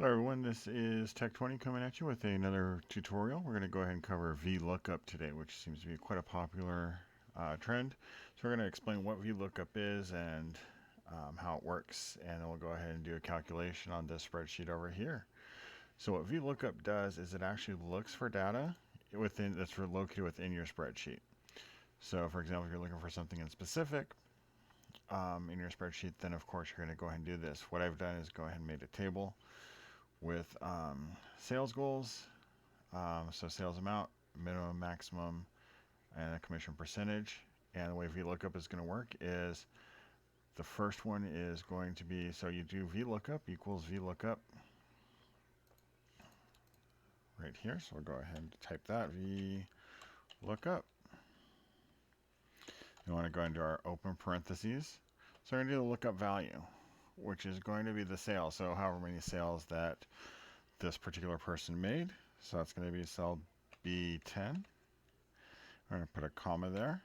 Hello everyone, this is Tech20 coming at you with another tutorial. We're going to go ahead and cover VLOOKUP today, which seems to be quite a popular trend. So we're going to explain what VLOOKUP is and how it works, and then we'll go ahead and do a calculation on this spreadsheet over here. So what VLOOKUP does is it actually looks for data that's located within your spreadsheet. So for example, if you're looking for something in specific in your spreadsheet, then of course you're going to go ahead and do this. What I've done is go ahead and made a table with sales goals, so sales amount, minimum, maximum, and a commission percentage. And the way VLOOKUP is going to work is the first one is going to be, so you do VLOOKUP equals VLOOKUP right here. So we'll go ahead and type that, VLOOKUP. You want to go into our open parentheses. So we're going to do the lookup value, which is going to be the sales. So however many sales that this particular person made. So that's going to be cell B10. We're going to put a comma there.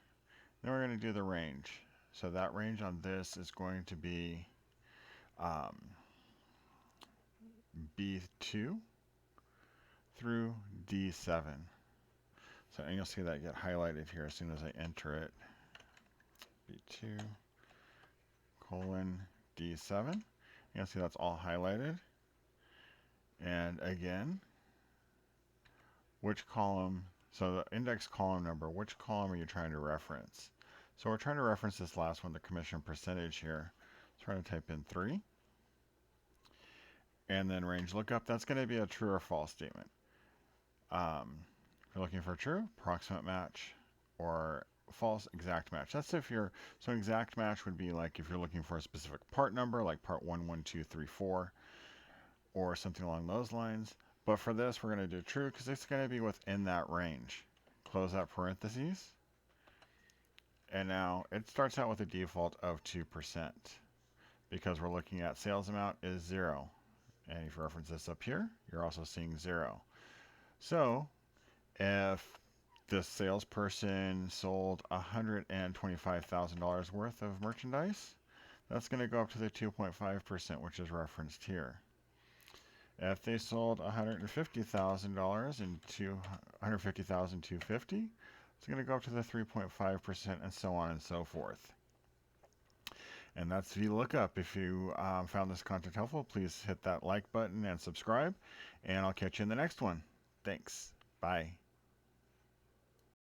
Then we're going to do the range. So that range on this is going to be B2 through D7. So, and you'll see that get highlighted here as soon as I enter it. B2 colon D7. You'll see that's all highlighted. And again, which column, so the index column number, which column are you trying to reference? So we're trying to reference this last one, the commission percentage here. So we're going to type in 3. And then range lookup, that's going to be a true or false statement. If you're looking for true, approximate match, or false, exact match. That's if you're, so an exact match would be like if you're looking for a specific part number, like part 1, 1, 2, 3, 4, or something along those lines. But for this, we're going to do true because it's going to be within that range. Close that parentheses. And now it starts out with a default of 2% because we're looking at sales amount is 0. And if you reference this up here, you're also seeing 0. So if this salesperson sold $125,000 worth of merchandise, that's going to go up to the 2.5%, which is referenced here. If they sold $150,000 and $150,250, it's going to go up to the 3.5% and so on and so forth. And that's VLOOKUP. If you found this content helpful, please hit that like button and subscribe, and I'll catch you in the next one. Thanks. Bye.